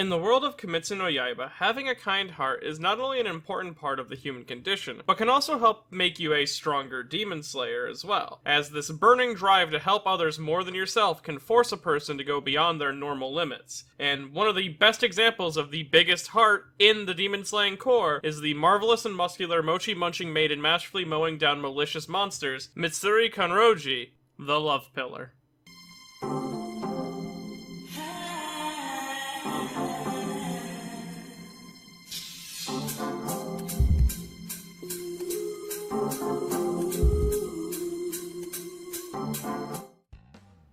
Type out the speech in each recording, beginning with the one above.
In the world of Kimetsu no Yaiba, having a kind heart is not only an important part of the human condition, but can also help make you a stronger demon slayer as well, as this burning drive to help others more than yourself can force a person to go beyond their normal limits. And one of the best examples of the biggest heart in the demon slaying core is the marvelous and muscular mochi-munching maiden masterfully mowing down malicious monsters, Mitsuri Kanroji, the Love Pillar.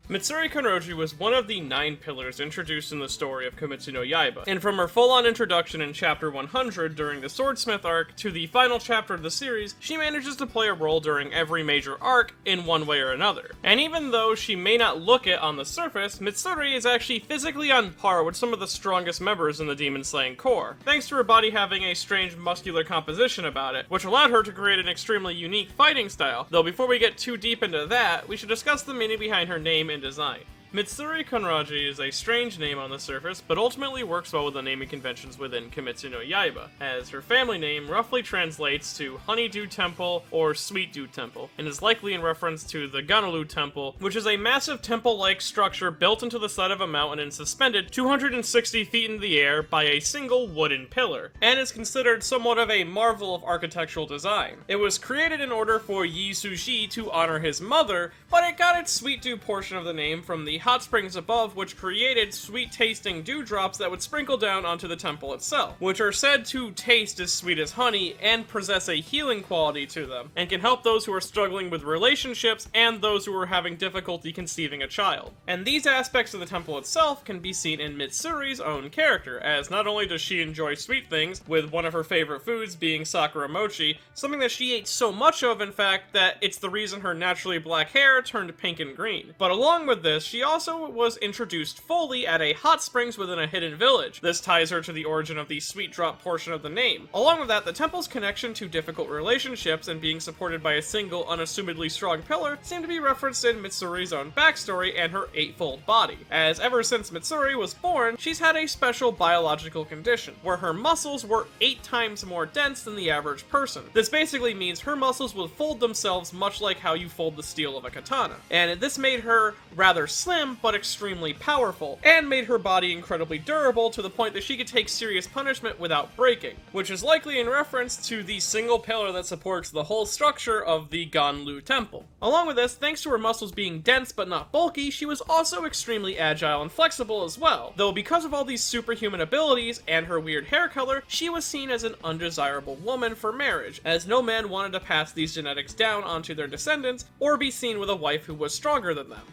Mitsuri Kanroji was one of the 9 pillars introduced in the story of Kimetsu no Yaiba, and from her full-on introduction in chapter 100 during the Swordsmith arc to the final chapter of the series, she manages to play a role during every major arc in one way or another. And even though she may not look it on the surface, Mitsuri is actually physically on par with some of the strongest members in the demon slaying core, thanks to her body having a strange muscular composition about it, which allowed her to create an extremely unique fighting style. Though before we get too deep into that, we should discuss the meaning behind her name and design. Mitsuri Kanroji is a strange name on the surface, but ultimately works well with the naming conventions within Kimetsu no Yaiba, as her family name roughly translates to Honeydew Temple or Sweet Dew Temple, and is likely in reference to the Ganolu Temple, which is a massive temple-like structure built into the side of a mountain and suspended 260 feet in the air by a single wooden pillar, and is considered somewhat of a marvel of architectural design. It was created in order for Yi Suji to honor his mother, but it got its Sweet Dew portion of the name from the hot springs above, which created sweet-tasting dewdrops that would sprinkle down onto the temple itself, which are said to taste as sweet as honey and possess a healing quality to them, and can help those who are struggling with relationships and those who are having difficulty conceiving a child. And these aspects of the temple itself can be seen in Mitsuri's own character, as not only does she enjoy sweet things, with one of her favorite foods being sakura mochi, something that she ate so much of, in fact, that it's the reason her naturally black hair turned pink and green. But along with this, she also was introduced fully at a hot springs within a hidden village. This ties her to the origin of the sweet drop portion of the name. Along with that, the temple's connection to difficult relationships and being supported by a single, unassumedly strong pillar seem to be referenced in Mitsuri's own backstory and her eightfold body, as ever since Mitsuri was born, she's had a special biological condition, where her muscles were 8 times more dense than the average person. This basically means her muscles will fold themselves much like how you fold the steel of a katana, and this made her rather slim, but extremely powerful, and made her body incredibly durable to the point that she could take serious punishment without breaking, which is likely in reference to the single pillar that supports the whole structure of the Ganlu Temple. Along with this, thanks to her muscles being dense but not bulky, she was also extremely agile and flexible as well, though because of all these superhuman abilities and her weird hair color, she was seen as an undesirable woman for marriage, as no man wanted to pass these genetics down onto their descendants or be seen with a wife who was stronger than them.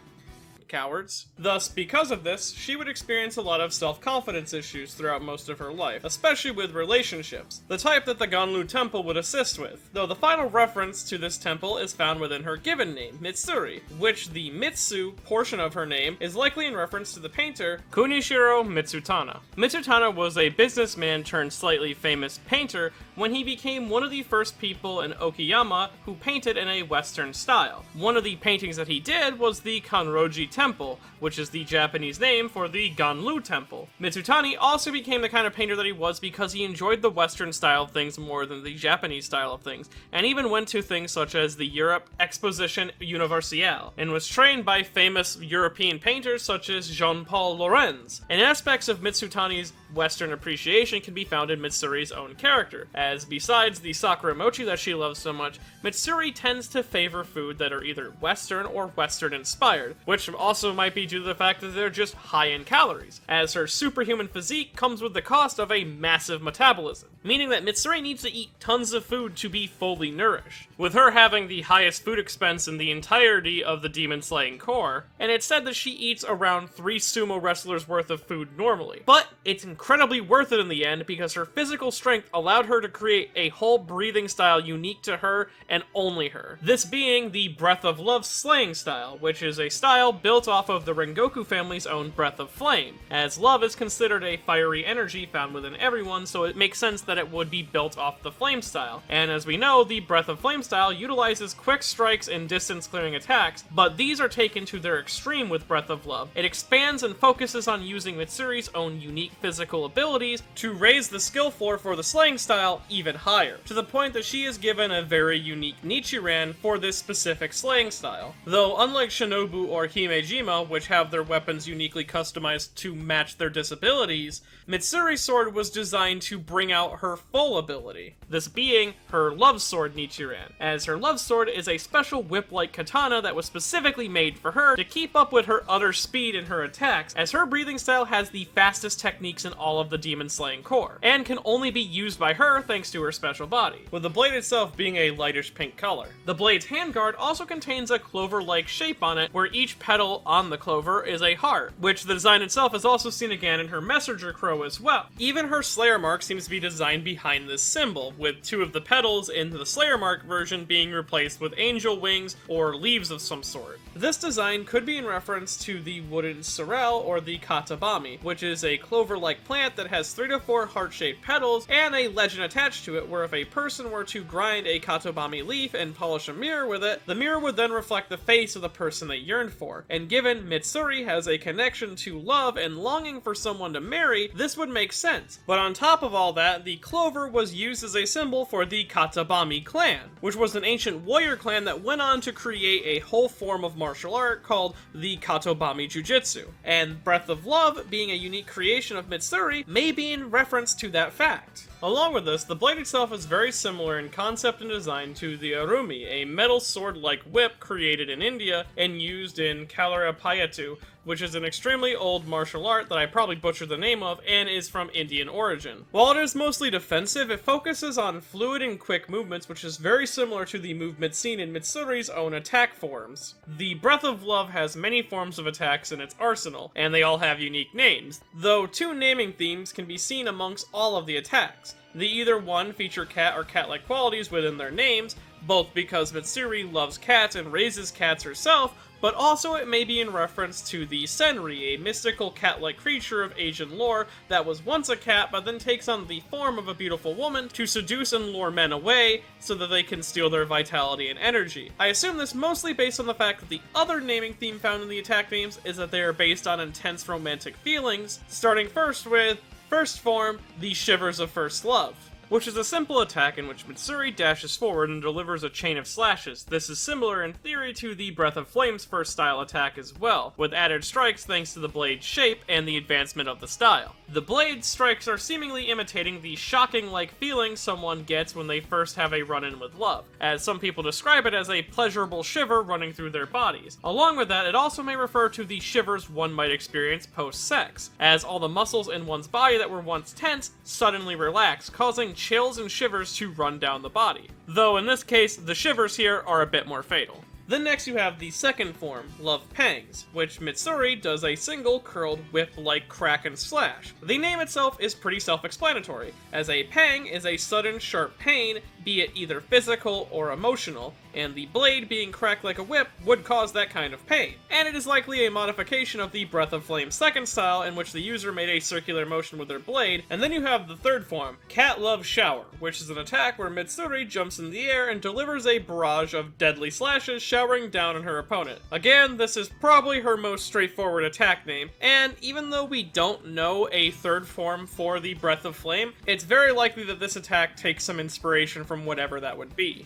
Cowards. Thus, because of this, she would experience a lot of self-confidence issues throughout most of her life, especially with relationships, the type that the Ganlu Temple would assist with, though the final reference to this temple is found within her given name, Mitsuri, which the Mitsu portion of her name is likely in reference to the painter Kunishiro Mitsutana. Mitsutana was a businessman turned slightly famous painter when he became one of the first people in Okayama who painted in a Western style. One of the paintings that he did was the Kanroji Temple, which is the Japanese name for the Ganlu Temple. Mitsutani also became the kind of painter that he was because he enjoyed the Western style of things more than the Japanese style of things, and even went to things such as the Europe Exposition Universelle, and was trained by famous European painters such as Jean-Paul Lorenz. And aspects of Mitsutani's Western appreciation can be found in Mitsuri's own character, as besides the sakura mochi that she loves so much, Mitsuri tends to favor food that are either Western or Western inspired, which also might be due to the fact that they're just high in calories, as her superhuman physique comes with the cost of a massive metabolism, meaning that Mitsuri needs to eat tons of food to be fully nourished, with her having the highest food expense in the entirety of the demon slaying core, and it's said that she eats around 3 sumo wrestlers worth of food normally. But it's incredibly worth it in the end because her physical strength allowed her to create a whole breathing style unique to her and only her. This being the Breath of Love slaying style, which is a style built off of the Rengoku family's own Breath of Flame, as love is considered a fiery energy found within everyone, so it makes sense that it would be built off the Flame style. And as we know, the Breath of Flame style utilizes quick strikes and distance clearing attacks, but these are taken to their extreme with Breath of Love. It expands and focuses on using Mitsuri's own unique physical mystical abilities to raise the skill floor for the slaying style even higher, to the point that she is given a very unique Nichiran for this specific slaying style. Though unlike Shinobu or Himejima, which have their weapons uniquely customized to match their disabilities, Mitsuri's sword was designed to bring out her full ability, this being her love sword Nichiran, as her love sword is a special whip-like katana that was specifically made for her to keep up with her utter speed in her attacks, as her breathing style has the fastest techniques in all of the demon slaying core, and can only be used by her thanks to her special body, with the blade itself being a lightish pink color. The blade's handguard also contains a clover-like shape on it, where each petal on the clover is a heart, which the design itself is also seen again in her messenger crow as well. Even her Slayer mark seems to be designed behind this symbol, with two of the petals in the Slayer mark version being replaced with angel wings or leaves of some sort. This design could be in reference to the wooden sorrel or the katabami, which is a clover-like plant that has 3 to 4 heart-shaped petals and a legend attached to it where if a person were to grind a katabami leaf and polish a mirror with it, the mirror would then reflect the face of the person they yearned for. And given Mitsuri has a connection to love and longing for someone to marry, this would make sense. But on top of all that, the clover was used as a symbol for the Katabami clan, which was an ancient warrior clan that went on to create a whole form of martial art called the Katobami Jujitsu. And Breath of Love, being a unique creation of Mitsuri, may be in reference to that fact. Along with this, the blade itself is very similar in concept and design to the Arumi, a metal sword-like whip created in India and used in Kalarapayattu, which is an extremely old martial art that I probably butchered the name of and is from Indian origin. While it is mostly defensive, it focuses on fluid and quick movements, which is very similar to the movement seen in Mitsuri's own attack forms. The Breath of Love has many forms of attacks in its arsenal, and they all have unique names, though 2 naming themes can be seen amongst all of the attacks. The either one feature cat or cat-like qualities within their names, both because Mitsuri loves cats and raises cats herself, but also it may be in reference to the Senri, a mystical cat-like creature of Asian lore that was once a cat but then takes on the form of a beautiful woman to seduce and lure men away so that they can steal their vitality and energy. I assume this mostly based on the fact that the other naming theme found in the attack names is that they are based on intense romantic feelings, starting first with first form, the Shivers of First Love, which is a simple attack in which Mitsuri dashes forward and delivers a chain of slashes. This is similar in theory to the Breath of Flame's first style attack as well, with added strikes thanks to the blade's shape and the advancement of the style. The blade's strikes are seemingly imitating the shocking-like feeling someone gets when they first have a run-in with love, as some people describe it as a pleasurable shiver running through their bodies. Along with that, it also may refer to the shivers one might experience post-sex, as all the muscles in one's body that were once tense suddenly relax, causing chills and shivers to run down the body. Though in this case, the shivers here are a bit more fatal. Then next you have the second form, Love Pangs, which Mitsuri does a single curled whip-like crack and slash. The name itself is pretty self-explanatory, as a pang is a sudden sharp pain, be it either physical or emotional, and the blade being cracked like a whip would cause that kind of pain. And it is likely a modification of the Breath of Flame second style in which the user made a circular motion with their blade. And then you have the third form, Cat Love Shower, which is an attack where Mitsuri jumps in the air and delivers a barrage of deadly slashes showering down on her opponent. Again, this is probably her most straightforward attack name, and even though we don't know a third form for the Breath of Flame, it's very likely that this attack takes some inspiration from whatever that would be.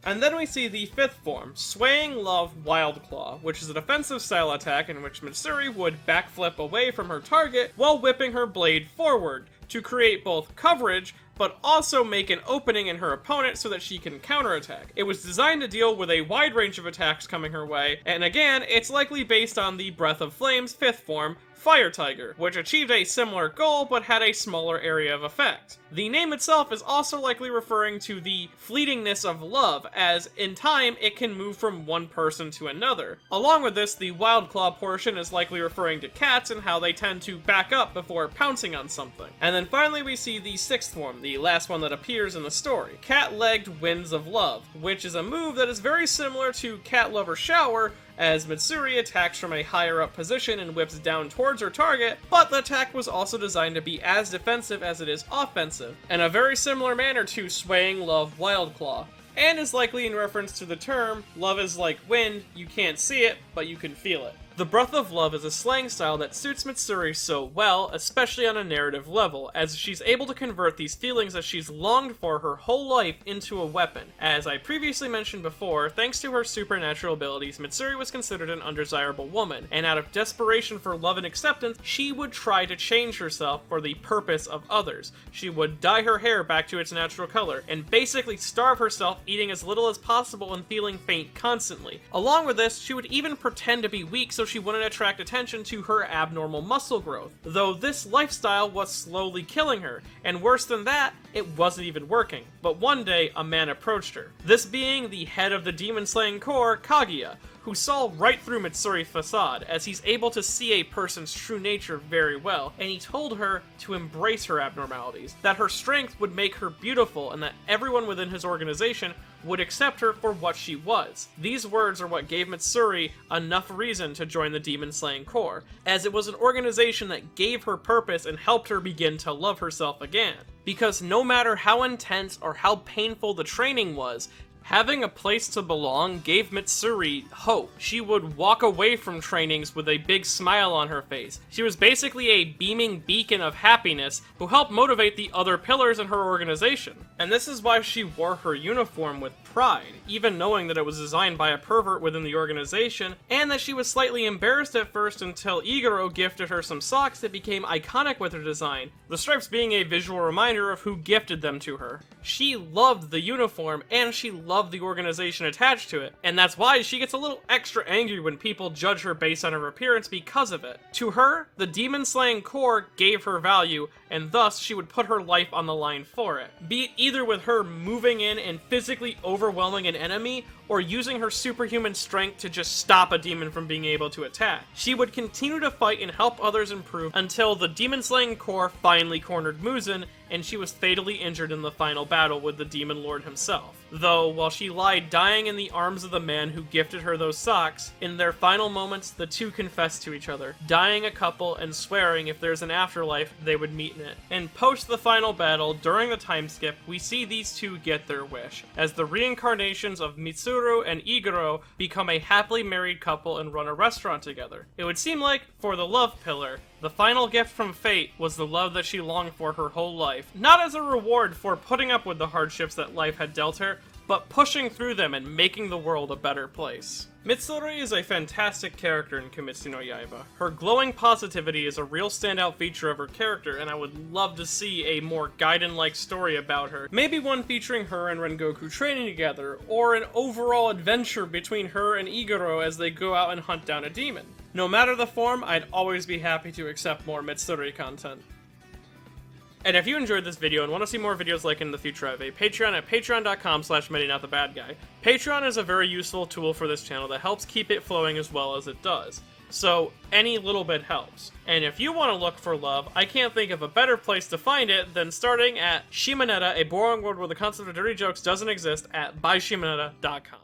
And then we see the fifth form, Swaying Love Wild Claw, which is a defensive style attack in which Mitsuri would backflip away from her target while whipping her blade forward to create both coverage but also make an opening in her opponent so that she can counterattack. It was designed to deal with a wide range of attacks coming her way, and again, it's likely based on the Breath of Flame's fifth form, Fire Tiger, which achieved a similar goal but had a smaller area of effect. The name itself is also likely referring to the fleetingness of love, as in time it can move from one person to another. Along with this, the Wild Claw portion is likely referring to cats and how they tend to back up before pouncing on something. And then finally we see the sixth form, the last one that appears in the story, Cat-Legged Winds of Love, which is a move that is very similar to Cat Lover Shower, as Mitsuri attacks from a higher up position and whips down towards her target, but the attack was also designed to be as defensive as it is offensive, in a very similar manner to Swaying Love Wild Claw, and is likely in reference to the term, love is like wind, you can't see it, but you can feel it. The breath of love is a slang style that suits Mitsuri so well, especially on a narrative level, as she's able to convert these feelings that she's longed for her whole life into a weapon. As I previously mentioned before, thanks to her supernatural abilities, Mitsuri was considered an undesirable woman, and out of desperation for love and acceptance, she would try to change herself for the purpose of others. She would dye her hair back to its natural color, and basically starve herself, eating as little as possible and feeling faint constantly. Along with this, she would even pretend to be weak so she wouldn't attract attention to her abnormal muscle growth, though this lifestyle was slowly killing her, and worse than that, it wasn't even working. But one day, a man approached her, this being the head of the demon-slaying corps, Kaguya, who saw right through Mitsuri's facade, as he's able to see a person's true nature very well, and he told her to embrace her abnormalities, that her strength would make her beautiful, and that everyone within his organization would accept her for what she was. These words are what gave Mitsuri enough reason to join the demon-slaying corps, as it was an organization that gave her purpose and helped her begin to love herself again. Because no matter how intense or how painful the training was, having a place to belong gave Mitsuri hope. She would walk away from trainings with a big smile on her face. She was basically a beaming beacon of happiness who helped motivate the other pillars in her organization. And this is why she wore her uniform with pride, even knowing that it was designed by a pervert within the organization, and that she was slightly embarrassed at first until Iguro gifted her some socks that became iconic with her design, the stripes being a visual reminder of who gifted them to her. She loved the uniform, and she loved the organization attached to it, and that's why she gets a little extra angry when people judge her based on her appearance because of it. To her, the demon-slaying corps gave her value, and thus she would put her life on the line for it. Be it either with her moving in and physically overwhelming an enemy, or using her superhuman strength to just stop a demon from being able to attack. She would continue to fight and help others improve until the demon-slaying corps finally cornered Muzan, and she was fatally injured in the final battle with the Demon Lord himself. Though, while she lied dying in the arms of the man who gifted her those socks, in their final moments the two confessed to each other, dying a couple and swearing if there's an afterlife, they would meet in it. And post the final battle, during the time skip, we see these two get their wish, as the reincarnations of Mitsuru and Iguro become a happily married couple and run a restaurant together. It would seem like, for the love pillar, the final gift from fate was the love that she longed for her whole life, not as a reward for putting up with the hardships that life had dealt her, but pushing through them and making the world a better place. Mitsuri is a fantastic character in Kimetsu no Yaiba. Her glowing positivity is a real standout feature of her character, and I would love to see a more Gaiden-like story about her. Maybe one featuring her and Rengoku training together, or an overall adventure between her and Iguro as they go out and hunt down a demon. No matter the form, I'd always be happy to accept more Mitsuri content. And if you enjoyed this video and want to see more videos like it in the future, I have a Patreon at patreon.com/MetinotTheBadGuy. Patreon is a very useful tool for this channel that helps keep it flowing as well as it does. So, any little bit helps. And if you want to look for love, I can't think of a better place to find it than starting at Shimonetta, a boring world where the concept of dirty jokes doesn't exist, at byshimonetta.com.